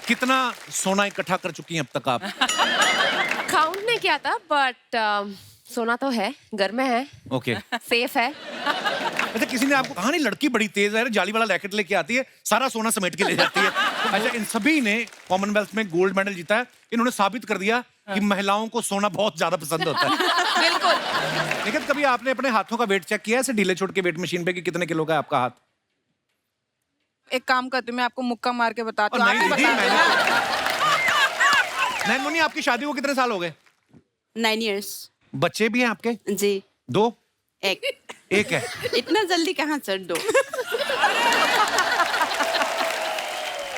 कितना सोना इकट्ठा कर चुकी हैं अब तक आप? काउंट नहीं किया था बट सोना तो है, घर में है, ओके। सेफ है। अच्छा, किसी ने आपको कहा नहीं लड़की बड़ी तेज है, जाली वाला रैकेट लेके आती है, सारा सोना समेट के ले जाती है? अच्छा, इन सभी ने कॉमनवेल्थ में गोल्ड मेडल जीता है। इन्होंने साबित कर दिया कि महिलाओं को सोना बहुत ज्यादा पसंद होता है। बिल्कुल। लेकिन कभी आपने अपने हाथों का वेट चेक किया ऐसे ढीले छोड़ के वेट मशीन पे कि कितने किलो का है आपका हाथ? एक काम करती हूँ, मैं आपको मुक्का मार के बताती हूँ। नहीं आप ही दीदी, बता देना। नहीं मुन्नी, आपकी शादी को कितने साल हो गए? 9 years। बच्चे भी हैं आपके? जी। 2? एक। एक है। इतना जल्दी कहाँ सर 2?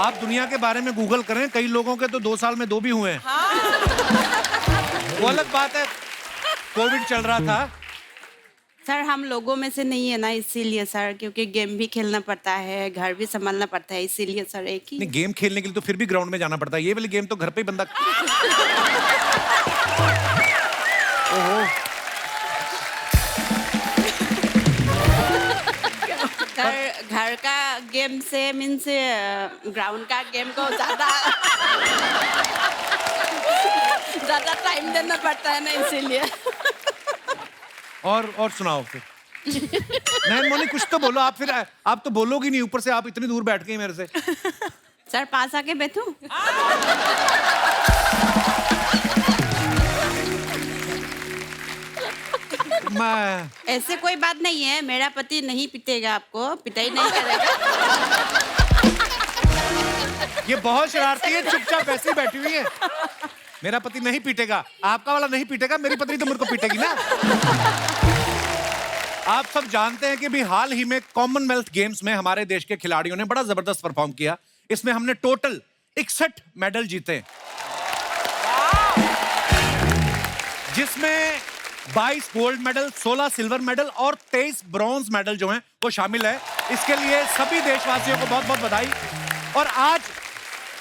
आप दुनिया के बारे में गूगल करें, कई लोगों के तो 2 साल में 2 भी हुए हैं। वो अलग बात है, कोविड चल रहा था। सर हम लोगों में से नहीं है ना, इसीलिए सर, क्योंकि गेम भी खेलना पड़ता है, घर भी संभालना पड़ता है, इसीलिए सर एक ही। नहीं, गेम खेलने के लिए तो फिर भी ग्राउंड में जाना पड़ता है, ये वाली गेम तो घर पे ही बंदा। ओहो। घर का गेम से मीन्स ग्राउंड का गेम को ज्यादा टाइम देना पड़ता है ना, इसीलिए। और सुनाओ फिर। नहीं मोनी, कुछ तो बोलो। आप तो बोलोगी नहीं, ऊपर से आप इतनी दूर बैठ गई मेरे से। सर पास आके बैठूं? मैं ऐसे कोई बात नहीं है, मेरा पति नहीं पीटेगा आपको, पिटाई नहीं करेगा। ये बहुत शरारती है, चुपचाप ऐसे ही बैठी हुई है। मेरा पति नहीं पीटेगा, आपका वाला नहीं पीटेगा, मेरी पत्नी तो मेरे को पीटेगी ना। आप सब जानते हैं कि भी हाल ही में कॉमनवेल्थ गेम्स में हमारे देश के खिलाड़ियों ने बड़ा जबरदस्त परफॉर्म किया। इसमें हमने टोटल 61 मेडल जीते, जिसमें 22 गोल्ड मेडल, 16 सिल्वर मेडल और 23 ब्रॉन्ज मेडल जो हैं वो शामिल है। इसके लिए सभी देशवासियों को बहुत बहुत बधाई। और आज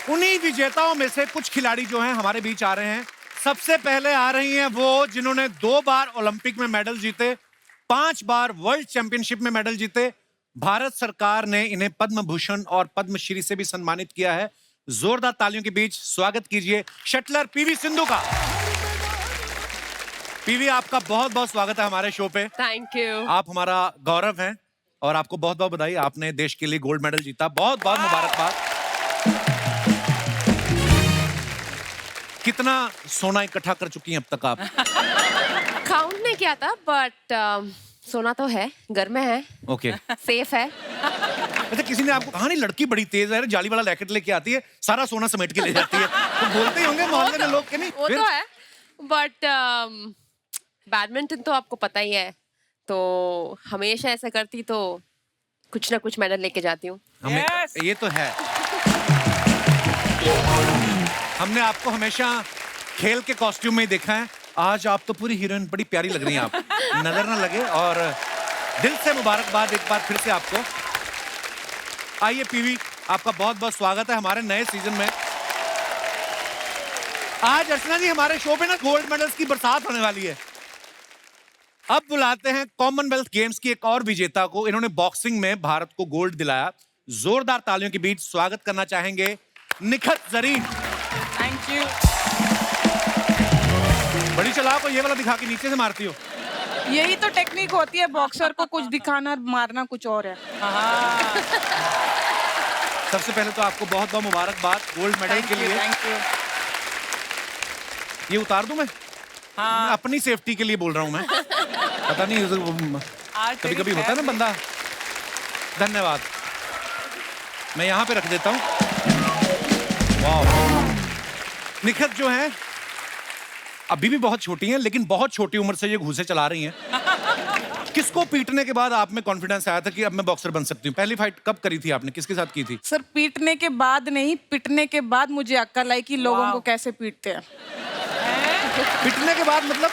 उन्हीं विजेताओं में से कुछ खिलाड़ी जो हैं हमारे बीच आ रहे हैं। सबसे पहले आ रही हैं वो जिन्होंने 2 बार ओलंपिक में मेडल जीते, 5 बार वर्ल्ड चैंपियनशिप में मेडल जीते। भारत सरकार ने इन्हें पद्म भूषण और पद्मश्री से भी सम्मानित किया है। जोरदार तालियों के बीच स्वागत कीजिए शटलर पीवी सिंधु का। पीवी, आपका बहुत बहुत स्वागत है हमारे शो पे। Thank you. आप हमारा गौरव हैं और आपको बहुत बहुत बधाई। आपने देश के लिए गोल्ड मेडल जीता, बहुत बहुत मुबारकबाद। कितना सोना इकट्ठा कर चुकी हैं अब तक आप? काउंट नहीं किया था बट सोना तो है, घर में है, ओके। सेफ है। अच्छा, किसी ने आपको कहा नहीं लड़की बड़ी तेज है, जाली वाला रैकेट लेके आती है, सारा सोना समेट के ले जाती है? तो बोलते ही होंगे मोहल्ले में लोग के नहीं? वो तो है बट बैडमिंटन तो आपको पता ही है, तो हमेशा ऐसा करती तो कुछ ना कुछ मेडल लेके जाती हूँ। ये तो है। हमने आपको हमेशा खेल के कॉस्ट्यूम में ही देखा है। आज आप तो पूरी हीरोइन, बड़ी प्यारी लग रही हैं आप, नजर ना लगे। और दिल से मुबारकबाद एक बार फिर से आपको। आइए पीवी, आपका बहुत बहुत स्वागत है हमारे नए सीजन में। आज अर्चना जी हमारे शो पे ना गोल्ड मेडल्स की बरसात होने वाली है। अब बुलाते हैं कॉमनवेल्थ गेम्स की एक और विजेता को। इन्होंने बॉक्सिंग में भारत को गोल्ड दिलाया। जोरदार तालियों के बीच स्वागत करना चाहेंगे निखत जरीन। Thank you. बड़ी चालाक हो, ये वाला दिखा के नीचे से मारती हो। यही तो टेक्निक होती है, बॉक्सर को कुछ दिखाना मारना कुछ और है। सबसे पहले तो आपको बहुत बहुत मुबारकबाद गोल्ड मेडल के लिए। Thank you. ये उतार दूं मैं? मैं अपनी सेफ्टी के लिए बोल रहा हूं मैं। पता नहीं, कभी कभी होता है ना बंदा। धन्यवाद, मैं यहाँ पे रख देता हूँ। वाह, निखत जो है अभी भी बहुत छोटी हैं, लेकिन बहुत छोटी उम्र से ये घूसे चला रही हैं। किसको पीटने के बाद आप में कॉन्फिडेंस आया था कि अब मैं बॉक्सर बन सकती हूँ? पहली फाइट कब करी थी आपने, किसके साथ की थी? सर पीटने के बाद नहीं, पिटने के बाद मुझे अक्ल आई कि लोगों को कैसे पीटते हैं। पीटने के बाद मतलब?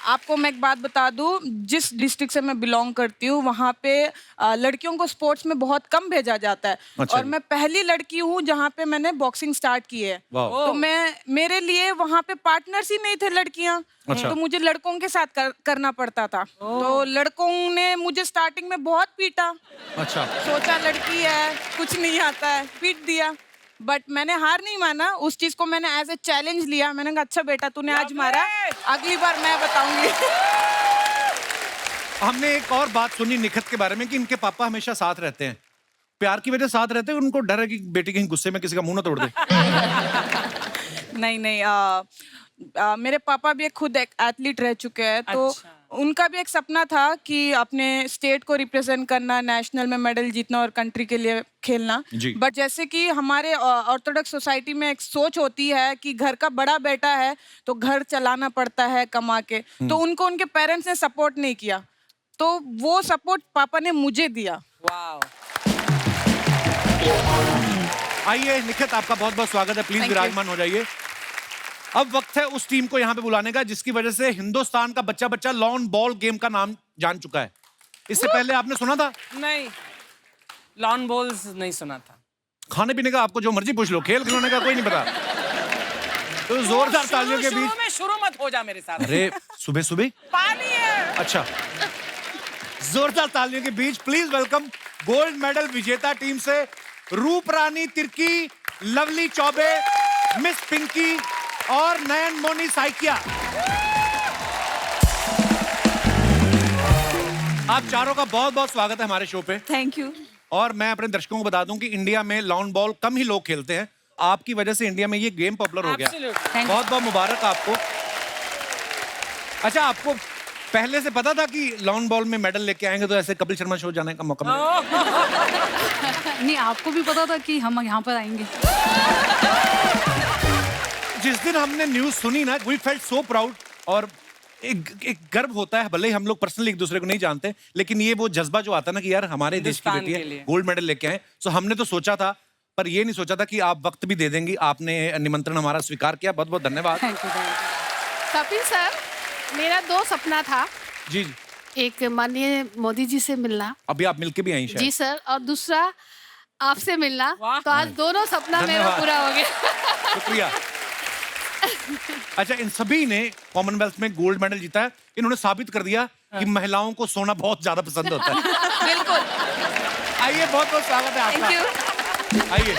आपको मैं एक बात बता दूं, जिस डिस्ट्रिक्ट से मैं बिलोंग करती हूँ वहाँ पे लड़कियों को स्पोर्ट्स में बहुत कम भेजा जाता है। अच्छा और जी। मैं पहली लड़की हूँ जहाँ पे मैंने बॉक्सिंग स्टार्ट की है। वाह। तो मेरे लिए वहाँ पे पार्टनर्स ही नहीं थे लड़कियाँ। अच्छा। तो मुझे लड़कों के साथ करना पड़ता था। तो लड़कों ने मुझे स्टार्टिंग में बहुत पीटा। अच्छा सोचा लड़की है, कुछ नहीं आता है, पीट दिया। बट मैंने हार नहीं माना, उस चीज को मैंने एज ए चैलेंज लिया। मैंने कहा अच्छा बेटा तूने आज मारा, अगली बार मैं बताऊंगी। हमने एक और बात सुनी निखत के बारे में कि इनके पापा हमेशा साथ रहते हैं, प्यार की वजह से साथ रहते हैं, उनको डर है कि बेटी कहीं गुस्से में किसी का मुंह ना तोड़ दे। नहीं नहीं, मेरे पापा भी खुद एक एथलीट रह चुके हैं। तो उनका भी एक सपना था कि अपने स्टेट को रिप्रेजेंट करना, नेशनल में मेडल जीतना और कंट्री के लिए खेलना। बट जैसे कि हमारे ऑर्थोडॉक्स सोसाइटी में एक सोच होती है कि घर का बड़ा बेटा है तो घर चलाना पड़ता है कमा के, तो उनको उनके पेरेंट्स ने सपोर्ट नहीं किया। तो वो सपोर्ट पापा ने मुझे दिया। आइए निखत, आपका बहुत बहुत स्वागत है, प्लीज विराजमान हो जाइए। अब वक्त है उस टीम को यहाँ पे बुलाने का जिसकी वजह से हिंदुस्तान का बच्चा बच्चा लॉन बॉल गेम का नाम जान चुका है। इससे पहले आपने सुना था? नहीं, लॉन बॉल्स नहीं सुना था। खाने पीने का आपको जो मर्जी पूछ लो, खेल खिलौने का कोई नहीं पता। तो जोरदार तालियों के बीच शुरू मत हो जा मेरे साथ। अरे सुबह सुबह पानी है। अच्छा, जोरदार तालियों के बीच प्लीज वेलकम गोल्ड मेडल विजेता टीम से रूप रानी तिर्की, लवली चौबे, मिस पिंकी और नयन मोनी साइकिया। आप चारों का बहुत बहुत स्वागत है हमारे शो पे। Thank you. और मैं अपने दर्शकों को बता दूं कि इंडिया में लॉन बॉल कम ही लोग खेलते हैं, आपकी वजह से इंडिया में ये गेम पॉपुलर हो गया। बहुत बहुत मुबारक आपको। अच्छा, आपको पहले से पता था कि लॉन बॉल में मेडल लेके आएंगे तो ऐसे कपिल शर्मा शो जाने का मौका मिलेगा? नहीं, आपको भी पता था कि हम यहाँ पर आएंगे? जिस दिन हमने न्यूज सुनी ना, वी फेल्ट सो प्राउड। और एक गर्व होता है, भले ही हम लोग पर्सनली एक दूसरे को नहीं जानते, लेकिन ये वो जज्बा जो आता है ना कि यार हमारे देश की बेटी है, गोल्ड मेडल लेके आए। सो हमने तो सोचा था, पर ये नहीं सोचा था कि आप वक्त भी दे देंगी। आपने निमंत्रण हमारा स्वीकार किया, बहुत बहुत धन्यवाद। कपिल सर, मेरा 2 सपना था। जी जी, एक माननीय मोदी जी से मिलना। अभी आप मिलके भी आई शायद। जी सर, और दूसरा आपसे मिलना। तो आज दोनों सपना मेरा धन्यवाद। पूरा हो गया। शुक्रिया। अच्छा, इन सभी ने कॉमनवेल्थ में गोल्ड मेडल जीता है। इन्होंने साबित कर दिया कि महिलाओं को सोना बहुत ज्यादा पसंद होता है। बिल्कुल। आइए, बहुत बहुत स्वागत है आपका। आइए।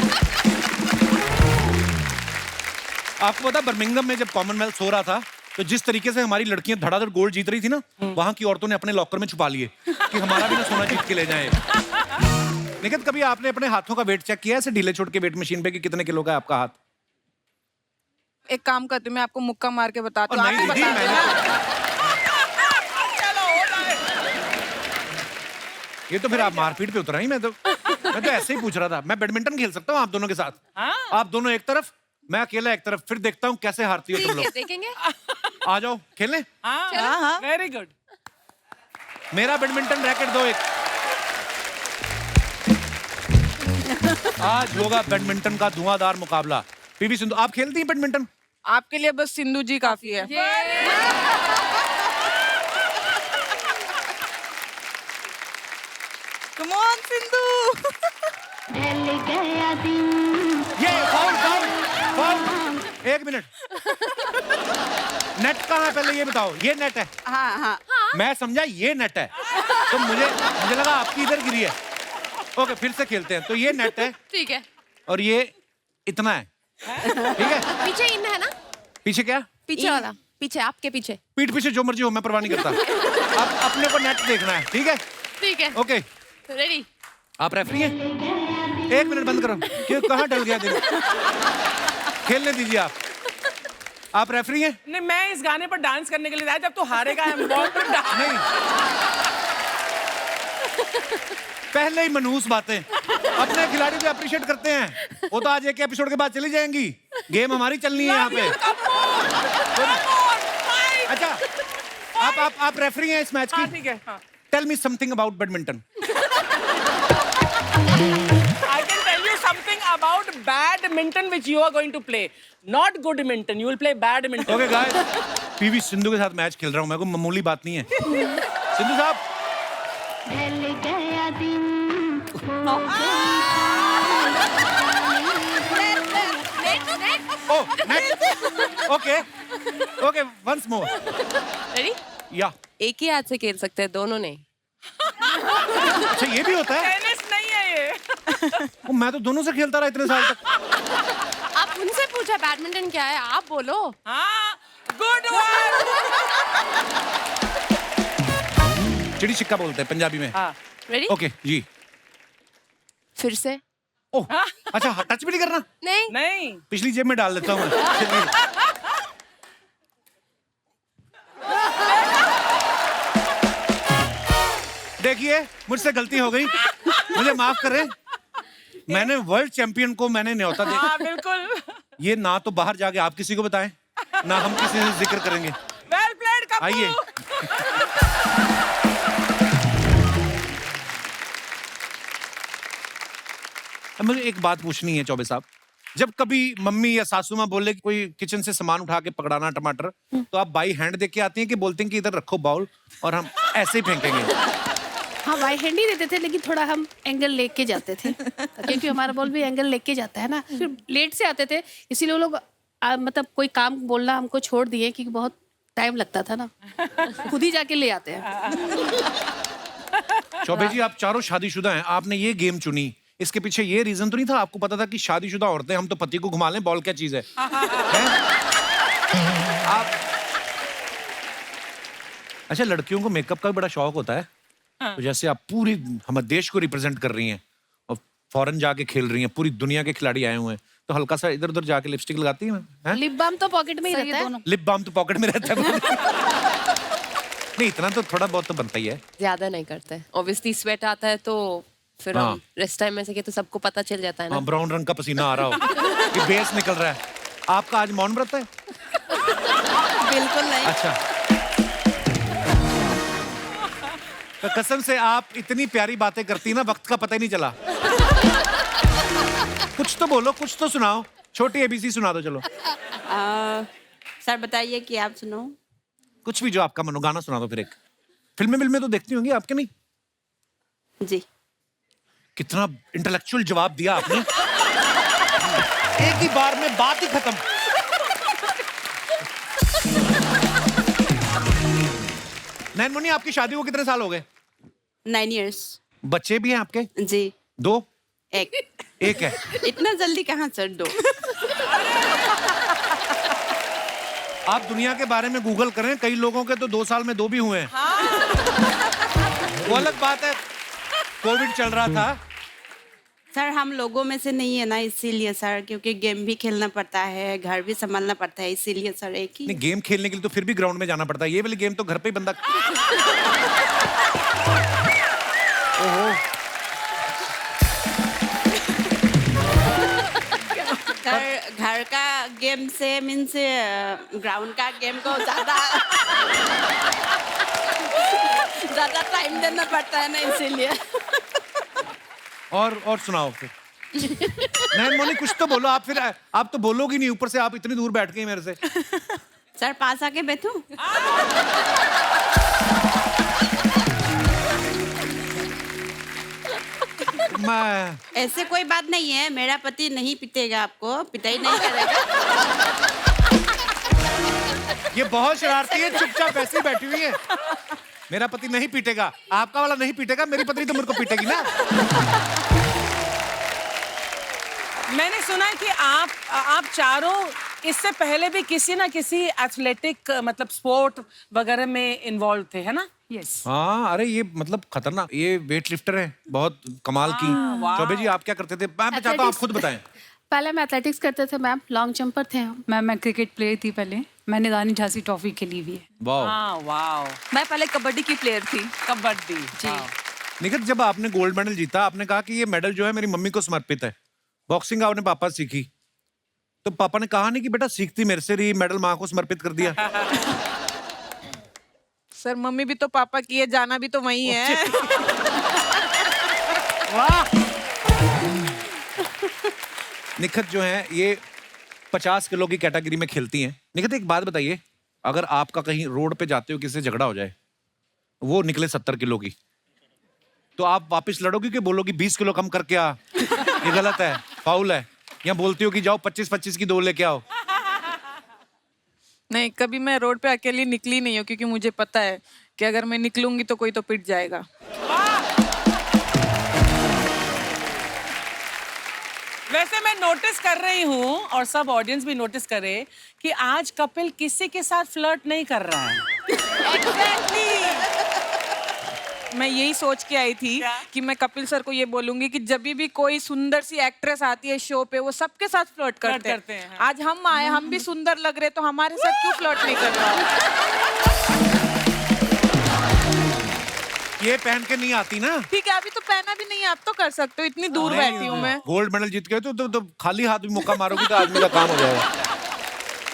आपको पता, बर्मिंघम में जब कॉमनवेल्थ हो रहा था तो जिस तरीके से हमारी लड़कियां धड़ाधड़ गोल्ड जीत रही थी ना, वहां की औरतों ने अपने लॉकर में छुपा लिए कि हमारा भी ना सोना जीत के ले जाए। निखत, कभी आपने अपने हाथों का वेट चेक किया ऐसे ढीले छोड़ के वेट मशीन पे कि कितने किलो का है आपका हाथ? एक काम करती हूँ, मैं आपको मुक्का मार के बताती हूँ। नहीं आप ही दीदी, बता देना। ये तो फिर आप मारपीट पे उतरा ही। मैं तो ऐसे ही पूछ रहा था। मैं बैडमिंटन खेल सकता हूँ आप दोनों के साथ। आप दोनों एक तरफ, मैं अकेला एक तरफ, फिर देखता हूँ कैसे हारती हो तुम लोग। देखेंगे। आ जाओ खेलने। Very good. मेरा बैडमिंटन रैकेट दो एक। आज होगा बैडमिंटन का धुआंधार मुकाबला। पीवी सिंधु, आप खेलती हैं बैडमिंटन? आपके लिए बस सिंधु जी काफी है। Come on, Sindhu. ये फाउल फाउल फाउल। एक मिनट, नेट कहाँ है पहले ये बताओ। ये नेट है? हाँ हाँ। मैं समझा ये नेट है, तो मुझे लगा आपकी इधर गिरी है। ओके, फिर से खेलते हैं। तो ये नेट है ठीक है। और ये इतना है, ठीक है? पीछे इन है ना? पीछे क्या? पीछे वाला, पीछे आपके पीछे। पीठ पीछे जो मर्जी हो, मैं परवाह नहीं करता। अब अपने को नेट देखना है, ठीक है? ठीक है। Okay, ready. आप रेफरी हैं? 1 मिनट बंद करो। क्यों, कहाँ डल गया दिन? खेलने दीजिए आप रेफरी हैं? नहीं, मैं इस गाने पर डांस करने के लिए आया। जब तू हारेगा हम बॉल पर नहीं, पहले ही मनहूस बातें। अपने खिलाड़ी को अप्रिशिएट करते हैं। वो तो आज एक एपिसोड के बाद चली जाएंगी। गेम हमारी चलनी है यहाँ पे। अच्छा, आप रेफरी हैं इस मैच की? ठीक है। Tell me something about badminton. I can tell you something about badminton which you are going to play. Not good minton. You will play badminton. Okay, guys. PV Sindhu के साथ मैच खेल रहा हूँ मैं, कोई मामूली बात नहीं है। सिंधु साहब, oh next, okay once more. Ready? या एक ही हाथ से खेल सकते हैं, दोनों नहीं। अच्छा ये भी होता है? टेनिस नहीं है ये। मैं तो दोनों से खेलता रहा इतने साल तक। आप उनसे पूछा बैडमिंटन क्या है, आप बोलो। हाँ, गुड वन। चिड़ी छिक्का बोलते हैं पंजाबी में। हाँ, रेडी? ओके जी। फिर से? ओह अच्छा, टच भी नहीं करना? नहीं। नहीं। पिछली जेब में डाल देता हूँ मैं। चलिए। देखिए मुझसे गलती हो गई, मुझे माफ करें। मैंने वर्ल्ड चैंपियन को मैंने न्योता दिया। हाँ बिल्कुल। ये ना तो बाहर जाके आप किसी को बताएं, ना हम किसी से जिक्र करेंगे। Well played Kappu. आइए। अब मुझे एक बात पूछनी है चौबे साहब, जब कभी मम्मी या सासू माँ बोले कि कोई किचन से सामान उठा के पकड़ाना टमाटर, तो आप बाई हैंड देके आती हैं कि बोलते हैं कि इधर रखो बाउल और हम ऐसे ही फेंकेंगे? हाँ बाई हैंड ही देते थे, लेकिन थोड़ा हम एंगल लेके जाते थे क्योंकि हमारा बॉल भी एंगल लेके जाता है ना। फिर लेट से आते थे, इसीलिए वो लोग मतलब कोई काम बोलना हमको छोड़ दिए क्योंकि बहुत टाइम लगता था ना, खुद ही जाके ले आते हैं। चौबे जी आप चारों शादीशुदा हैं, आपने ये गेम चुनी, इसके पीछे ये रीजन तो नहीं था? आपको पता था कि शादीशुदा औरतें हम तो पति को घुमा लें, बॉल क्या चीज है? आप अच्छा, लड़कियों को मेकअप का भी बड़ा शौक होता है। तो जैसे आप पूरी हमारे देश को रिप्रेजेंट कर रही हैं और फॉरेन जाके खेल रही हैं, पूरी दुनिया के खिलाड़ी आए हुए हैं, तो हल्का सा इधर उधर जाके लिपस्टिक लगाती हैं? लिप बाम तो पॉकेट में ही रहता है। लिप बाम तो पॉकेट में रहता है। नहीं, इतना तो थोड़ा बहुत तो बनता ही है। ज्यादा नहीं करते, ऑब्वियसली स्वेट आता है तो फिर हाँ। हम रेस्ट टाइम में से के तो सबको पता चल जाता है ना। हाँ, ब्राउन रंग का पसीना आ रहा हो कि बेस निकल रहा है। आपका आज मौन व्रत है? बिल्कुल नहीं। अच्छा, तो कसम से आप इतनी प्यारी बातें करती ना, वक्त का पता ही नहीं चला। कुछ तो बोलो, कुछ तो सुनाओ, छोटी एबीसी सुना दो चलो। सर बताइए कि आप सुनो। कुछ भी जो आपका मनो, गाना सुना दो फिर एक। फिल्में तो देखती होंगी आपके? नहीं? जी। कितना इंटेलेक्चुअल जवाब दिया आपने। एक ही बार में बात ही खत्म। नैन मुन्नी, आपकी शादी को कितने साल हो गए? 9 years। बच्चे भी हैं आपके? जी। 2? एक। एक है। इतना जल्दी कहाँ सर? 2। आप दुनिया के बारे में गूगल करें, कई लोगों के तो 2 साल में 2 भी हुए हैं। वो अलग बात है, कोविड चल रहा था। सर हम लोगों में से नहीं है ना, इसीलिए सर, क्योंकि गेम भी खेलना पड़ता है, घर भी संभालना पड़ता है, इसीलिए सर एक ही। नहीं, गेम खेलने के लिए तो फिर भी ग्राउंड में जाना पड़ता है, ये वाली गेम तो घर पे ही बंदा। ओहो। सर घर का गेम से मीन्स ग्राउंड का गेम को ज्यादा टाइम देना पड़ता है ना, इसीलिए। और सुनाओ फिर। नैन मोनी कुछ तो बोलो आप। फिर आप तो बोलोगी नहीं, ऊपर से आप इतनी दूर बैठ गई मेरे से। सर पास आके बैठूं? मैं ऐसे कोई बात नहीं है, मेरा पति नहीं पीटेगा आपको, पिटाई नहीं करेगा। ये बहुत शरारती है, चुपचाप ऐसे ही बैठी हुई है। मेरा पति नहीं पीटेगा, आपका वाला नहीं पीटेगा, मेरी पत्नी तो मेरे को पीटेगी ना। मैंने सुना है कि आप चारों इससे पहले भी किसी ना किसी एथलेटिक मतलब स्पोर्ट वगैरह में इन्वॉल्व थे, है ना? यस। हाँ, अरे ये मतलब खतरनाक, ये वेट लिफ्टर है, बहुत कमाल की। चौबे जी आप क्या करते थे? मैं चाहता हूँ आप खुद बताएं। पहले मैं एथलेटिक्स करते थे मैम, लॉन्ग जंपर थे हम। मैं क्रिकेट प्लेयर थी पहले, मैंने रानी झांसी ट्रॉफी खेली हुई है। वाह। हाँ, वाओ। मैं पहले कबड्डी की प्लेयर थी। कबड्डी जी। निखित, जब आपने गोल्ड मेडल जीता, आपने कहा कि ये मेडल जो है मेरी मम्मी को समर्पित है। बॉक्सिंग आपने पापा से सीखी, तो पापा ने कहा नहीं कि बेटा सीखती मेरे से रही, मेडल माँ को समर्पित कर दिया? सर मम्मी भी तो पापा की है, जाना भी तो वही है। वाह। निखित जो है ये 50 किलो की कैटेगरी में खेलती हैं। निखित एक बात बताइए, अगर आपका कहीं रोड पे जाते हो किसी से झगड़ा हो जाए, वो निकले 70 किलो की, तो आप वापस लड़ोगे कि बोलोगे 20 किलो कम करके आ, ये गलत है, फाउल है, या बोलती हो कि जाओ 25-25 की 2 लेके आओ? नहीं, कभी मैं रोड पे अकेली निकली नहीं हूँ, क्योंकि मुझे पता है कि अगर मैं निकलूंगी तो कोई तो पिट जाएगा। वैसे मैं नोटिस कर रही हूँ और सब ऑडियंस भी नोटिस करे कि आज कपिल किसी के साथ फ्लर्ट नहीं कर रहा है। मैं यही सोच के आई थी कि मैं कपिल सर को ये बोलूंगी कि जब भी कोई सुंदर सी एक्ट्रेस आती है शो पे, वो सबके साथ फ्लर्ट करते हैं। हाँ। आज हम आए, हम भी सुंदर लग रहे, तो हमारे साथ क्यों फ्लर्ट नहीं कर रहा? ये पहन के नहीं आती ना। ठीक है, अभी तो पहना भी नहीं है, आप तो कर सकते हो, इतनी दूर बैठी हूँ मैं। गोल्ड मेडल जीत गए तो खाली हाथ भी मौका मारोगी तो आदमी का काम हो जाएगा।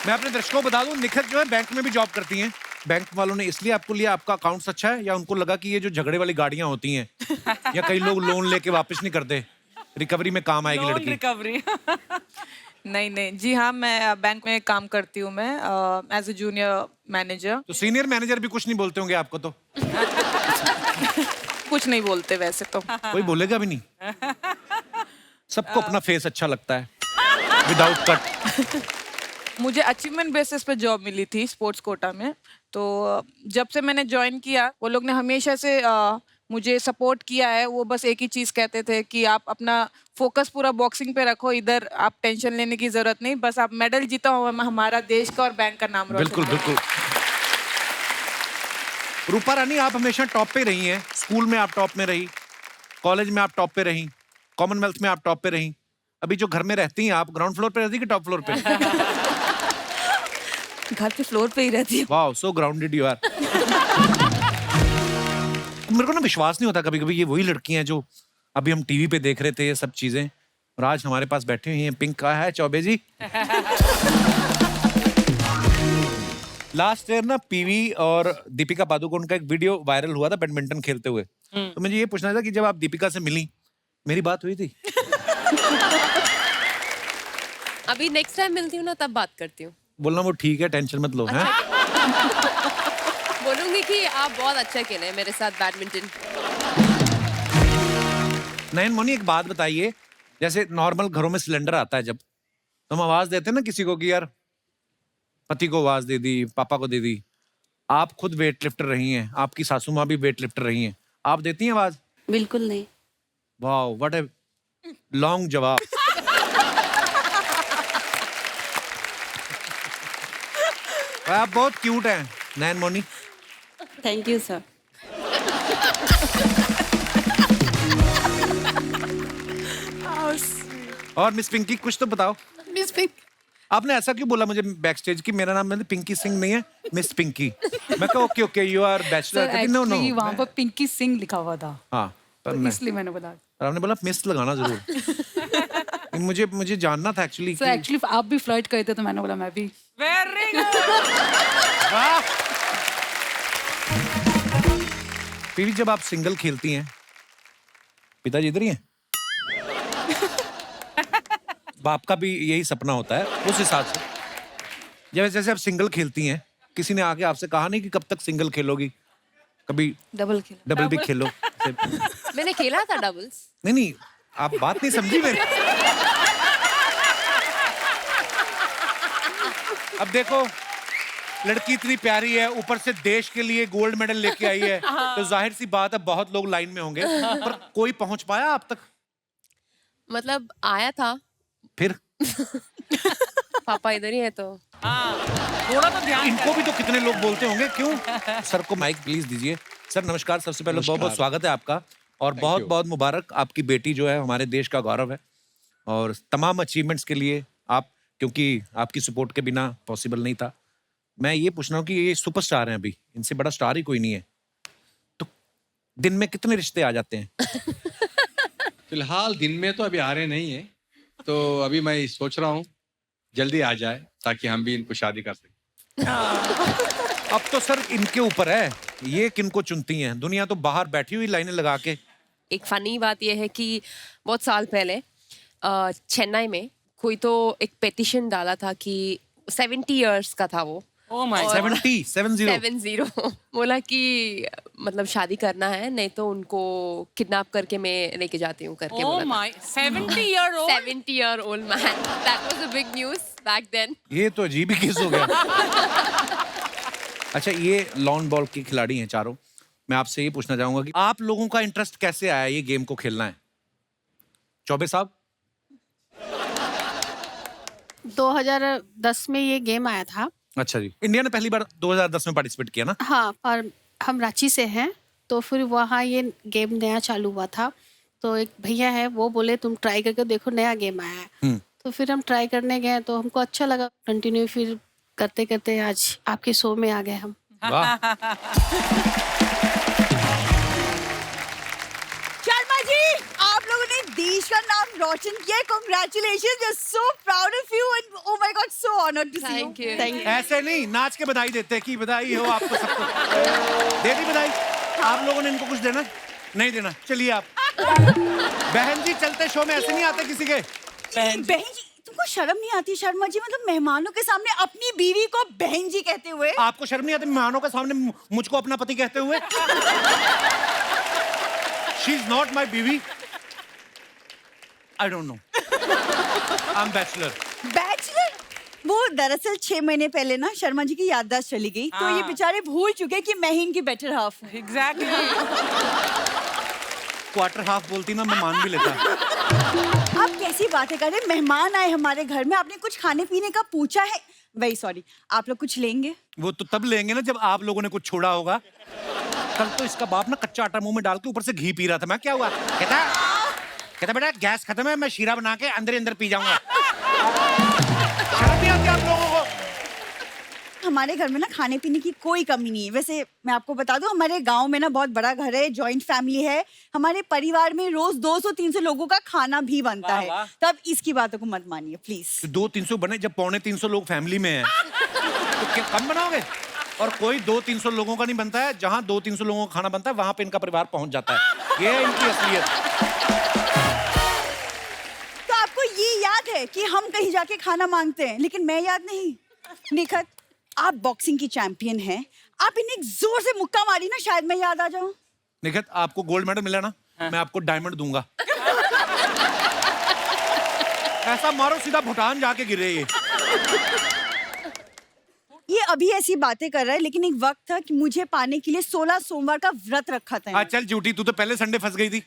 मैं अपने दर्शकों को बता दूं, निखत जो है बैंक में भी जॉब करती हैं। बैंक वालों ने इसलिए आपको लिया, आपका अकाउंट्स अच्छा है, या उनको लगा कि ये जो झगड़े वाली गाड़ियां होती हैं, या कई लोग लोन लेके वापस नहीं करते, रिकवरी में काम आएगी लड़की? रिकवरी। नहीं, जी हाँ, मैं बैंक में काम करती हूँ, मैं एज ए जूनियर मैनेजर। तो सीनियर मैनेजर भी कुछ नहीं बोलते होंगे आपको? तो कुछ नहीं बोलते वैसे तो। कोई बोलेगा भी नहीं, सबको अपना फेस अच्छा लगता है विदाउट कट। मुझे अचीवमेंट बेसिस पे जॉब मिली थी स्पोर्ट्स कोटा में, तो जब से मैंने ज्वाइन किया, वो लोग ने हमेशा से मुझे सपोर्ट किया है। वो बस एक ही चीज़ कहते थे कि आप अपना फोकस पूरा बॉक्सिंग पे रखो, इधर आप टेंशन लेने की जरूरत नहीं, बस आप मेडल जीता हो, हमारा देश का और बैंक का नाम रोशन बिल्कुल बिल्कुल। रूपा रानी, आप हमेशा टॉप पे रही हैं। स्कूल में आप टॉप में रही, कॉलेज में आप टॉप पे रही, कॉमनवेल्थ में आप टॉप पे रही। अभी जो घर में रहती हैं आप, ग्राउंड फ्लोर पे रहती कि टॉप फ्लोर पे? घर के फ्लोर पे ही रहती है। Wow, so grounded you are. मेरे को ना विश्वास नहीं होता कभी कभी, ये वही लड़की हैं जो अभी हम टीवी पे देख रहे थे ये सब चीजें, और आज हमारे पास बैठे हुए हैं। पिंक का है चौबे जी। लास्ट ईयर ना पीवी और दीपिका पादुकोण का एक वीडियो वायरल हुआ था बैडमिंटन खेलते हुए। तो मुझे ये पूछना था कि जब आप दीपिका से मिली, मेरी बात हुई थी? अभी नेक्स्ट टाइम मिलती हूँ ना, तब बात करती हूँ। बोलना वो ठीक है, टेंशन मत लो। हैं? बोलूंगी कि आप बहुत अच्छा खेले मेरे साथ बैडमिंटन। नयन मोनी, एक बात बताइए, जैसे नॉर्मल घरों में सिलेंडर आता है जब, तो हम आवाज देते हैं ना किसी को कि यार पति को आवाज दे दी, पापा को दे दी। आप खुद वेट लिफ्टर रही हैं, आपकी सासू माँ भी वेट लिफ्टर रही हैं, आप देती हैं आवाज? बिल्कुल नहीं। वाओ, व्हाट ए लॉन्ग जवाब। आप बहुत क्यूट हैं Nayan Moni. Thank you sir. और मिस पिंकी, कुछ तो बताओ। मिस पिंक, आपने ऐसा क्यों बोला मुझे बैक स्टेज की मेरा नाम पिंकी सिंह नहीं है, मिस पिंकी? मैं कहा okay okay, you are bachelor. No no, वहाँ पर पिंकी सिंह लिखा हुआ था, हाँ, तो पर मैं, इसलिए मैंने बोला। और आपने बोला मिस लगाना जरूर। मुझे जानना था एक्चुअली। सर एक्चुअली आप भी फ्लर्ट करते तो मैंने बोला मैं भी। Very good. पीवी, जब आप सिंगल खेलती हैं, पिताजी इधर ही हैं? बाप का भी यही सपना होता है उस हिसाब से। जैसे जैसे आप सिंगल खेलती हैं, किसी ने आके आपसे कहा नहीं कि कब तक सिंगल खेलोगी, कभी डबल खेला। डबल भी खेलो? मैंने खेला था डबल्स। नहीं, आप बात नहीं समझी मेरी। अब देखो, लड़की इतनी प्यारी है, ऊपर से देश के लिए गोल्ड मेडल लेके आई है, तो जाहिर सी बात है बहुत लोग लाइन में होंगे, पर कोई पहुंच पाया आप तक? मतलब आया था, फिर पापा इधर ही है तो। थोड़ा तो ध्यान इनको भी तो कितने लोग बोलते होंगे, क्यों? सर को माइक प्लीज दीजिए। सर नमस्कार, सबसे पहले बहुत बहुत स्वागत है आपका, और बहुत बहुत मुबारक। आपकी बेटी जो है हमारे देश का गौरव है, और तमाम अचीवमेंट्स के लिए आप, क्योंकि आपकी सपोर्ट के बिना पॉसिबल नहीं था। मैं ये पूछ रहा हूँ कि ये सुपरस्टार हैं, अभी इनसे बड़ा स्टार ही कोई नहीं है, तो दिन में कितने रिश्ते आ जाते हैं? फिलहाल दिन में तो अभी आ रहे नहीं है, तो अभी मैं सोच रहा हूँ जल्दी आ जाए ताकि हम भी इनको शादी कर सकें। अब तो सर इनके ऊपर है, ये किनको चुनती हैं? दुनिया तो बाहर बैठी हुई लाइनें लगा के। एक फनी बात यह है कि बहुत साल पहले चेन्नई में कोई तो एक पेटिशन डाला था कि 70 इयर्स का था वो, Oh my God. 70 70 बोला कि मतलब शादी करना है, नहीं तो उनको किडनैप करके मैं लेके जाती हूँ करके Oh बोला था। my, 70-year-old. 70-year-old man. That was a big news back then. ये तो अजीब ही केस हो गया। अच्छा, ये लॉन बॉल के खिलाड़ी हैं चारों। मैं आपसे ये पूछना चाहूंगा कि आप लोगों का इंटरेस्ट कैसे आया ये गेम को खेलना है? चौबे साहब? 2010 में ये गेम आया था। अच्छा जी, इंडिया ने पहली बार 2010 में पार्टिसिपेट किया ना? हाँ, और हम रांची से हैं, तो फिर वहाँ ये गेम नया चालू हुआ था। तो एक भैया है, वो बोले तुम ट्राई करके देखो, नया गेम आया है। तो फिर हम ट्राई करने गए, तो हमको अच्छा लगा। कंटिन्यू फिर करते करते आज आपके शो में आ गए हम। वाह। शर्मा जी, आप लोगों ने देश का नाम रोशन किया है। Congratulations, we are so proud of you and oh my god, so honoured to see you. Thank you. Thank you. ऐसे नहीं, नाच के बधाई देते कि बधाई हो आपको सबको। दे दी बधाई। आप लोगों ने इनको कुछ देना? नहीं देना, चलिए आप। बहन जी, चलते शो में ऐसे नहीं आते किसी के। बहन जी, तुमको शर्म नहीं आती शर्मा जी? मतलब मेहमानों के सामने अपनी बीवी को बहन जी कहते हुए। आपको शर्म नहीं आती मेहमानों के सामने मुझको अपना पति कहते हुए? शी इज नॉट माई बीवी। I don't know, I am bachelor. Bachelor? वो दरअसल 6 महीने पहले ना शर्मा जी की याददाश्त चली गई, तो ये बेचारे भूल चुके कि मैं ही इनकी बेटर हाफ हूँ। Exactly. क्वार्टर हाफ बोलती ना, मैं मान भी लेता। आप कैसी बातें कर रहे हैं? मेहमान आए हमारे घर में, आपने कुछ खाने पीने का पूछा है? वेरी सॉरी, आप लोग कुछ लेंगे? वो तो तब लेंगे ना जब आप लोगों ने कुछ छोड़ा होगा। कल तो इसका बाप ना कच्चा आटा मुंह में डाल के ऊपर से घी पी रहा था। मैं क्या हुआ? कहता बेटा गैस खत्म है, मैं शीरा बना के अंदर ही अंदर पी जाऊंगा। शर्म नहीं आती आप लोगों को? हमारे घर में ना खाने पीने की कोई कमी नहीं है। वैसे मैं आपको बता दूं, हमारे गांव में ना बहुत बड़ा घर है, जॉइंट फैमिली है। हमारे परिवार में रोज 200-300 लोगों का खाना भी बनता है। तो अब इसकी बातों को मत मानिए प्लीज। 200-300 बने जब 250-300 लोग फैमिली में हैं, तो क्या कम बनाओगे? और कोई 200-300 लोगों का नहीं बनता है। जहां 200-300 लोगों का खाना बनता है, वहां पे इनका परिवार पहुंच जाता है। ये है इनकी असलियत। तो आपको ये याद है कि हम कहीं जाके खाना मांगते हैं, लेकिन मैं याद नहीं? निखत, आप बॉक्सिंग की चैंपियन हैं, आप इन्हें जोर से मुक्का मारी ना, शायद मैं याद आ जाऊं। निखत, आपको गोल्ड मेडल मिला ना, मैं आपको डायमंड दूंगा। ऐसा मारो सीधा भूटान जाके गिरे ये अभी ऐसी बातें कर रहा है, लेकिन एक वक्त था कि मुझे पाने के लिए 16 सोमवार का व्रत रखा था। चल झूठी, तू तो पहले संडे फंस गई थी।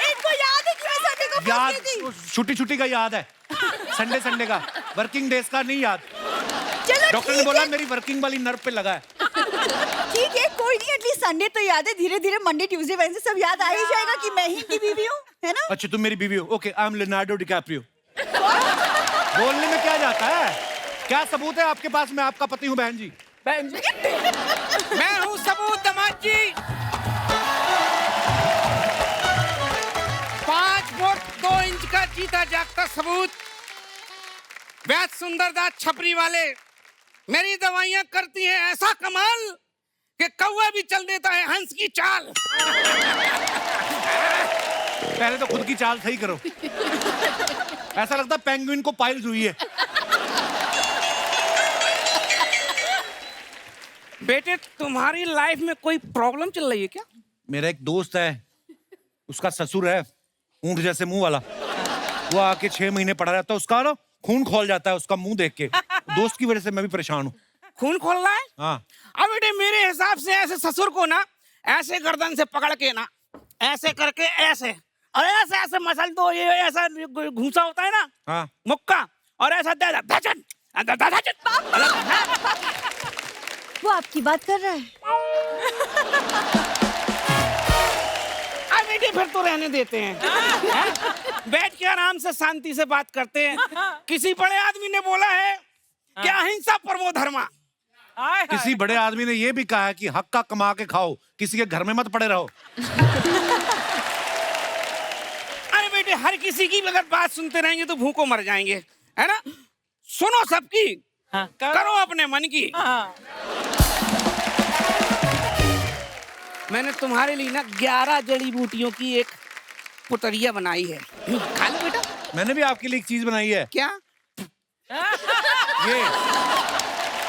इनको याद है कि मैं संडे को फंस गई थी? छुट्टी छुट्टी का याद है, संडे संडे का, वर्किंग डेज का नहीं याद। चलो डॉक्टर ने बोला मेरी वर्किंग वाली नर्व पे लगा है। ठीक है, कोई नहीं, एटलीस्ट संडे तो याद है। धीरे धीरे मंडे ट्यूसडे वेडनेसडे सब याद आ ही जाएगा कि मैं ही की बीवी हूँ, है ना? अच्छा, तुम मेरी बीवी हो? Okay, I am Leonardo DiCaprio. बोलने में क्या जाता है? क्या सबूत है आपके पास मैं आपका पति हूँ? बहन जी, बहन जी, मैं हूँ सबूत दामाद जी। 5 फुट 2 इंच का जीता जागता सबूत। वैद सुंदरदास छपरी वाले मेरी दवाइयां करती हैं ऐसा कमाल कि कौवा भी चल देता है हंस की चाल। पहले तो खुद की चाल सही करो। ऐसा लगता है पेंगुइन को पाइल्स हुई है। बेटे, तुम्हारी लाइफ में कोई प्रॉब्लम चल रही है क्या? मेरा एक दोस्त है, उसका ससुर है ऊंट जैसे मुंह वाला। वो आके 6 महीने पड़ा रहता है, उसका ना खून खोल जाता है उसका मुंह देख के। दोस्त की वजह से मैं भी परेशान हूँ। खून खोल रहा है? हाँ। अब बेटे, मेरे हिसाब से ऐसे ससुर को ना ऐसे गर्दन से पकड़ के ना ऐसे करके ऐसे और ऐसे ऐसे मसल दो। ये ऐसा घूसा होता है ना, हाँ। मुक्का, और ऐसा दे धचन। वो आपकी बात कर रहा है? बेटे, फिर तो रहने देते हैं। बैठ के आराम से शांति से बात करते हैं। किसी बड़े आदमी ने बोला है कि अहिंसा परमो धर्मा। किसी बड़े आदमी ने ये भी कहा है कि हक का कमा के खाओ, किसी के घर में मत पड़े रहो। अरे बेटे, हर किसी की अगर बात सुनते रहेंगे तो भूखों मर जाएंगे, है ना? सुनो सबकी, करो अपने मन की। मैंने तुम्हारे लिए ना 11 जड़ी बूटियों की एक पुतरिया बनाई है। खा लो बेटा। मैंने भी आपके लिए एक चीज बनाई है। क्या? ये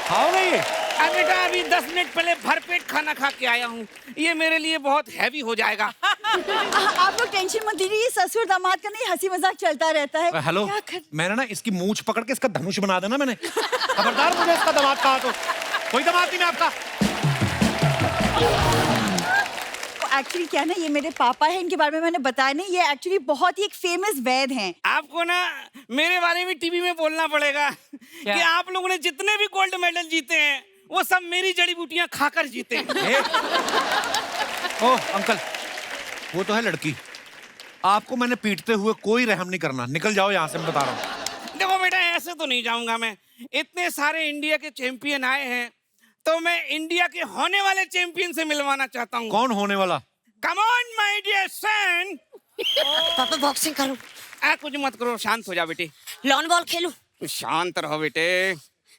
खाओगे ये? अरे बेटा अभी 10 मिनट पहले भरपेट खाना खा के आया हूँ, ये मेरे लिए बहुत हैवी हो जाएगा। आप लोग टेंशन मत लीजिए, ससुर दामाद का नहीं हंसी मजाक चलता रहता है। हेलो, मैंने ना इसकी मूंछ पकड़ के इसका धनुष बना देना मैंने। खबरदार मुझे इसका दामाद कहा तो। कोई दामाद नहीं मैं आपका। एक्चुअली क्या है ना, ये मेरे पापा हैं, इनके बारे में मैंने बताया नहीं, ये एक्चुअली बहुत ही एक फेमस वैद्य हैं। आपको ना मेरे बारे में टीवी में बोलना पड़ेगा कि आप लोगों ने जितने भी गोल्ड मेडल जीते हैं वो सब मेरी जड़ी बूटियां खाकर जीते हैं। ओ अंकल, वो तो है लड़की। आपको मैंने पीटते हुए कोई रहम नहीं करना, निकल जाओ यहाँ से, मैं बता रहा हूँ। देखो बेटा ऐसे तो नहीं जाऊंगा मैं, इतने सारे इंडिया के चैंपियन आए हैं तो मैं इंडिया के होने वाले चैंपियन से मिलवाना चाहता हूँ। कौन होने वाला? Come on my dear son. Papa boxing करूं? कुछ मत करो, शांत हो जा बेटे। लॉन बॉल खेलूं? शांत रहो बेटे।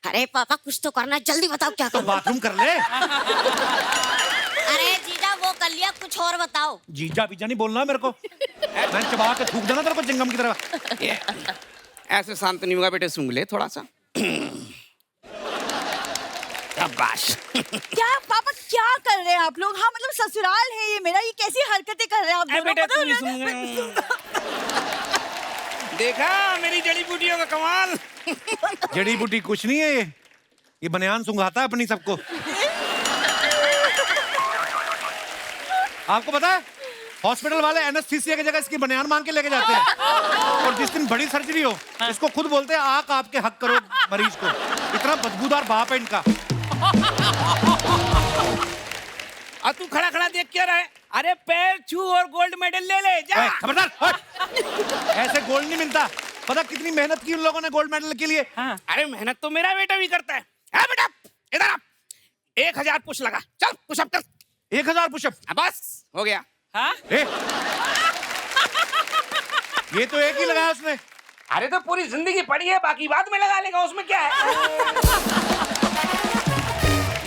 अरे पापा कुछ तो करना, जल्दी बताओ क्या तो करूं? बाथरूम कर ले। अरे जीजा वो कर लिया, कुछ और बताओ। जीजा बीजा नहीं बोलना मेरे को। मैं चबा के थूक देना तेरे को चिंगम की तरह। ऐसे शांत नहीं होगा बेटे, सूंघ ले थोड़ा सा। शाबाश। क्या पापा क्या कर रहे हैं आप लोग? हाँ मतलब ससुराल है ये मेरा, ये कैसी हरकतें कर रहे हैं आप दोनों? बेटे पता तू है ही देखा मेरी जड़ी बूटियों का कमाल। जड़ी बूटी कुछ नहीं है ये बनियान सुंघाता है अपनी सबको। आपको पता है हॉस्पिटल वाले एनेस्थीसिया की जगह इसकी बनियान मांग के लेके जाते हैं, और जिस दिन बड़ी सर्जरी हो इसको खुद बोलते हैं आंख आपके हक करो मरीज को। इतना बदबूदार बाप है इनका। और तू खड़ा खड़ा देख क्या रहा है? अरे पैर छू और गोल्ड मेडल ले ले जा। खबरदार, ऐसे गोल्ड नहीं मिलता। पता कितनी मेहनत की उन लोगों ने गोल्ड मेडल के लिए। अरे मेहनत तो मेरा बेटा भी करता है। बेटा इधर आ, 1000 पुश लगा, चल पुशअप कर। 1000 पुशअप? बस हो गया। ये तो एक ही लगाया उसने। अरे तो पूरी जिंदगी पड़ी है, बाकी बाद में लगा लेगा, उसमें क्या है।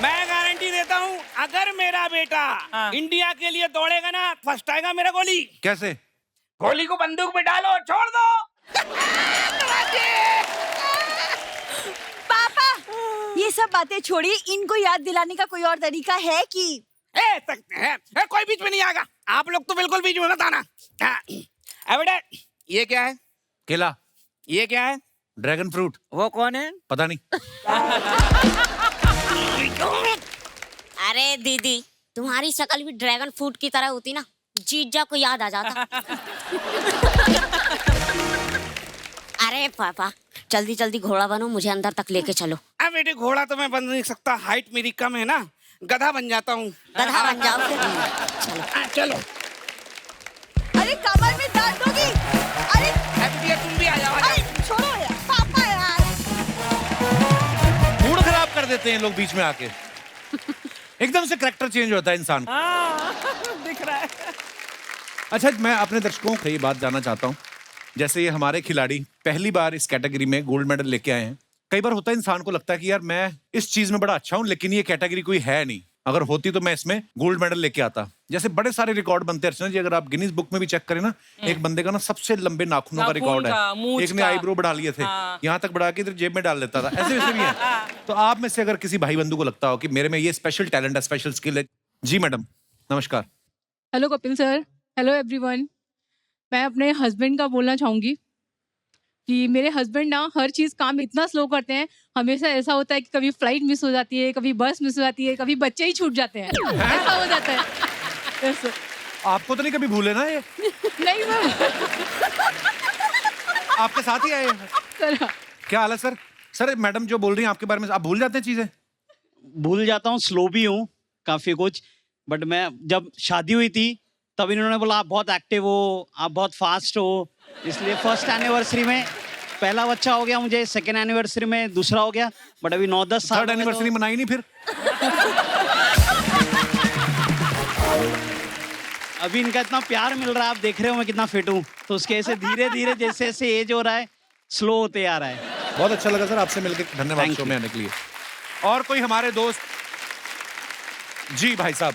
मैं गारंटी देता हूँ अगर मेरा बेटा इंडिया के लिए दौड़ेगा ना, फर्स्ट आएगा मेरा गोली। कैसे? गोली को बंदूक में डालो और छोड़ दो। पापा ये सब बातें छोड़िए, इनको याद दिलाने का कोई और तरीका है कि? कोई बीच में नहीं आएगा। आप लोग तो बिल्कुल बीच में मत आना। बेटा ये क्या है? केला। ये क्या है? Dragon fruit. वो कौन है? पता नहीं। अरे दीदी तुम्हारी शक्ल भी ड्रैगन फ्रूट की तरह होती ना, जीजा को याद आ जाता। अरे पापा जल्दी जल्दी घोड़ा बनो, मुझे अंदर तक लेके चलो। अब बेटे घोड़ा तो मैं बन नहीं सकता, हाइट मेरी कम है ना, गधा बन जाता हूँ। गधा बन जाओ फिर। चलो चलो। अरे कमर में दर्द होगी। अरे तुम भी आ जाओ। अरे छोड़ो यार पापा यार। मूड खराब कर देते हैं लोग बीच में आके। एकदम से कैरेक्टर चेंज होता है इंसान का। दिख रहा है। अच्छा मैं अपने दर्शकों को ये बात जानना चाहता हूँ, जैसे ये हमारे खिलाड़ी पहली बार इस कैटेगरी में गोल्ड मेडल लेके आए हैं। कई बार होता है इंसान को लगता है कि यार मैं इस चीज में बड़ा अच्छा हूँ, लेकिन ये कैटेगरी कोई है नहीं, अगर होती तो मैं इसमें गोल्ड मेडल लेके आता। जैसे बड़े सारे रिकॉर्ड बनते हैं अर्चना जी, अगर आप गिनीज बुक में भी चेक करें ना, एक बंदे का ना सबसे लंबे नाखूनों का रिकॉर्ड है। एक ने आईब्रो बढ़ा लिए थे, यहाँ तक बढ़ा के इधर जेब में डाल लेता था। ऐसे वैसे भी है। तो आप में से अगर किसी भाई बंधु को लगता हो कि मेरे में ये स्पेशल टैलेंट है, स्पेशल स्किल है। जी मैडम नमस्कार। Hello Kapil sir, hello everyone. मैं अपने हस्बैंड का बोलना चाहूँगी कि मेरे हस्बैंड ना हर चीज़ काम इतना स्लो करते हैं, हमेशा ऐसा होता है कि कभी फ्लाइट मिस हो जाती है, कभी बस मिस हो जाती है, कभी बच्चे ही छूट जाते हैं। ऐसा हो जाता है। Yes, sir. आपको तो नहीं कभी भूले ना ये? नहीं मैम। आपके साथ ही आए हैं सर क्या हाल है सर? सर मैडम जो बोल रही हैं आपके बारे में, आप भूल जाते हैं चीजें? भूल जाता हूँ, स्लो भी हूँ काफी कुछ, बट मैं जब शादी हुई थी तब इन्होंने बोला आप बहुत एक्टिव हो, आप बहुत फास्ट हो, इसलिए फर्स्ट एनिवर्सरी में पहला बच्चा हो गया मुझे, सेकेंड एनिवर्सरी में दूसरा हो गया, बट अभी 9-10 साल थर्ड एनिवर्सरी मनाई नहीं फिर? अभी इनका इतना प्यार मिल रहा है, आप देख रहे हो मैं कितना फिट हूँ, तो उसके ऐसे धीरे धीरे जैसे जैसे एज हो रहा है स्लो होते आ रहा है। बहुत अच्छा लगा सर आपसे मिलकर, धन्यवाद शो में आने के लिए। और कोई हमारे दोस्त? जी भाई साहब।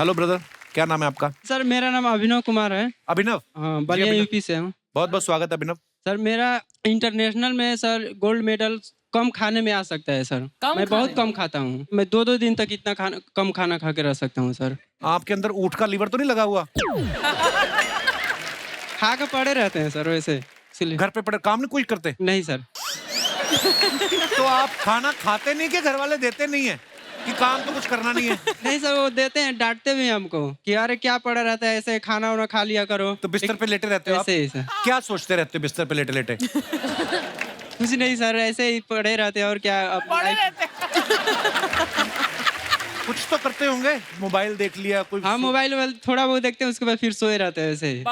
Hello brother. क्या नाम है आपका? सर मेरा नाम अभिनव कुमार है। अभिनव? हाँ, बलिया अभिनव। यूपी से हूँ। बहुत बहुत स्वागत है अभिनव। सर मेरा इंटरनेशनल में सर गोल्ड मेडल कम खाने में आ सकता है सर। मैं बहुत कम खाता हूँ। मैं 2-2 दिन तक इतना कम खाना खा के रह सकता हूँ सर। आपके अंदर ऊँट का लीवर तो नहीं लगा हुआ? खा के पड़े रहते हैं सर वैसे, इसलिए। घर पे पड़े काम नहीं कुछ करते? नहीं सर। तो आप खाना खाते नहीं कि घर वाले देते नहीं है कि काम तो कुछ करना नहीं है? नहीं सर, वो देते हैं, डांटते भी हैं हमको कि अरे क्या पड़ा रहता है ऐसे, खाना वाना खा लिया करो। तो बिस्तर पे लेटे रहते हो आप? ऐसे ही सर। क्या सोचते रहते हो बिस्तर पे लेटे लेटे? कुछ नहीं सर, ऐसे ही पड़े रहते हैं और क्या। कुछ तो करते होंगे, मोबाइल देख लिया कोई? हाँ, मोबाइल थोड़ा बहुत देखते हैं, उसके बाद फिर सोए रहते हैं ऐसे ही।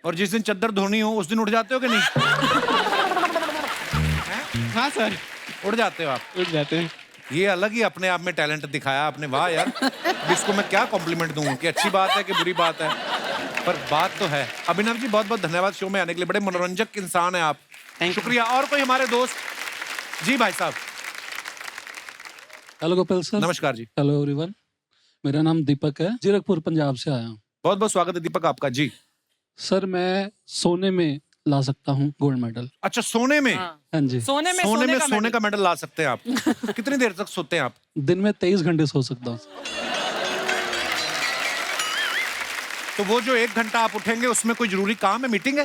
और जिस दिन चद्दर धोनी हो उस दिन उठ जाते हो कि नहीं? हाँ सर, उठ जाते हो आप? उठ जाते हैं। ये अलग ही अपने आप में टैलेंट दिखाया आपने, वाह यार। इसको मैं क्या कॉम्प्लीमेंट दूं कि अच्छी बात है कि बुरी बात है, पर बात तो है। अभिनव जी बहुत बहुत धन्यवाद शो में आने के लिए, बड़े मनोरंजक इंसान है आप। शुक्रिया। और कोई हमारे दोस्त? जी भाई साहब। Hello Kapil sir. नमस्कार जी। हेलो एवरीवन, मेरा नाम दीपक है, जीरकपुर पंजाब से आया हूँ। बहुत बहुत स्वागत है दीपक आपका जी। सर मैं सोने में ला सकता हूँ गोल्ड मेडल। अच्छा, सोने में? हाँ जी। सोने का मेडल ला सकते हैं आप। कितनी देर तक सोते हैं आप? दिन में 23 घंटे सो सकता हूँ। तो वो जो 1 घंटा आप उठेंगे उसमें कोई जरूरी काम है, मीटिंग है?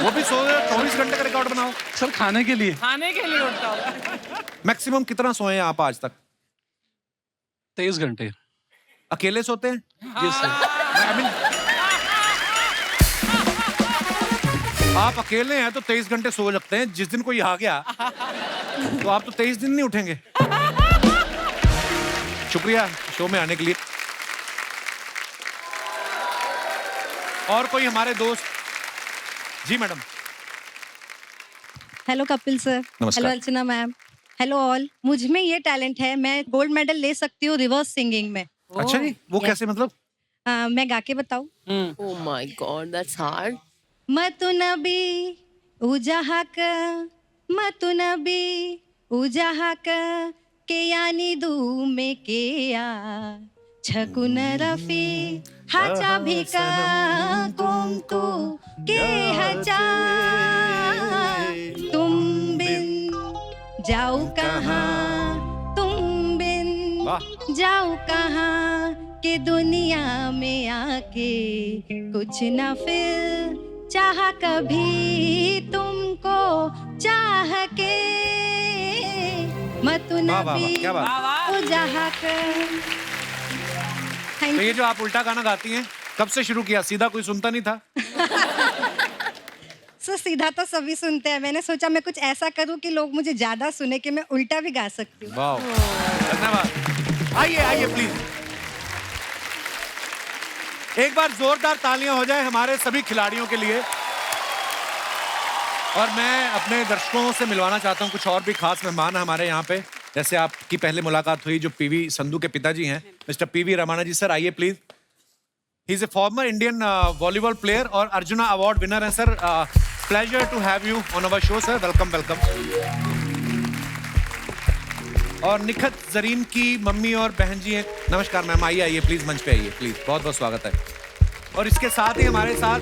वो भी सो 24 घंटे का रिकॉर्ड बनाओ। सर खाने के लिए उठता होगा। मैक्सिमम कितना सोए हैं आप आज तक? 23 घंटे। अकेले सोते हैं? जी सर। आप अकेले हैं तो 23 घंटे सो सकते हैं। जिस दिन कोई आ गया तो आप तो 23 दिन नहीं उठेंगे। शुक्रिया शो में आने के लिए। और कोई हमारे दोस्त? जी मैडम। Hello Kapil sir. नमस्कार। हेलो अर्चना मैम। Hello all. मुझ में ये टैलेंट है, मैं गोल्ड मेडल ले सकती हूँ रिवर्स सिंगिंग में। अच्छा जी, वो कैसे मतलब? मैं गा के बताऊँ? Oh my God, that's hard. मतु नबी उजाहक, मतु नबी उजाहक के यानी दू में के या छकुन रफी हाचा भिका कुंकु के हचा तुम बिन जाऊ कहाँ, तुम बिन जाऊ कहाँ के दुनिया में आके कुछ ना फिर चाह कभी तुमको चाह के मतु नबी उजाहा कर। तो ये जो आप उल्टा गाना गाती हैं कब से शुरू किया? सीधा कोई सुनता नहीं था? सर सीधा तो सभी सुनते हैं, मैंने सोचा मैं कुछ ऐसा करूं कि लोग मुझे ज्यादा सुने कि मैं उल्टा भी गा सकती हूँ। वाह, धन्यवाद। आइए आइए प्लीज, एक बार जोरदार तालियां हो जाए हमारे सभी खिलाड़ियों के लिए। और मैं अपने दर्शकों से मिलवाना चाहता हूं कुछ और भी खास मेहमान हमारे यहाँ पे। जैसे आपकी पहले मुलाकात हुई जो पीवी संधू के पिताजी हैं, mister PV Ramana ji. Sir आइए please. He is a former Indian volleyball player और अर्जुना अवार्ड विनर है sir. Pleasure to have you on our show sir, welcome welcome. और निखत जरीन की मम्मी और बहन जी हैं। नमस्कार मैम, आइए आइए प्लीज, मंच पे आइए प्लीज, बहुत बहुत स्वागत है। और इसके साथ ही हमारे साथ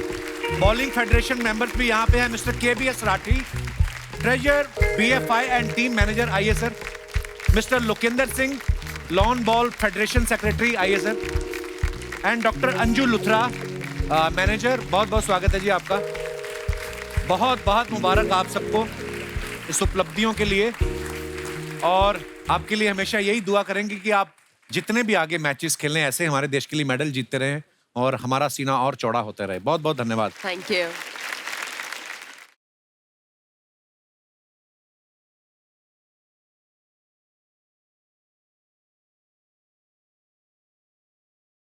बॉलिंग फेडरेशन मेंबर्स भी यहाँ पे हैं, mister KBS Rathi, treasurer BFI and team manager, आइए सर। Mister Lokendra Singh, lawn ball federation secretary, आइए सर। And doctor Anju Luthra, manager, बहुत बहुत स्वागत है जी आपका। बहुत बहुत मुबारक आप सबको इस उपलब्धियों के लिए, और आपके लिए हमेशा यही दुआ करेंगे कि आप जितने भी आगे मैचेस खेलें ऐसे हमारे देश के लिए मेडल जीतते रहें और हमारा सीना और चौड़ा होता रहे। बहुत बहुत धन्यवाद। Thank you.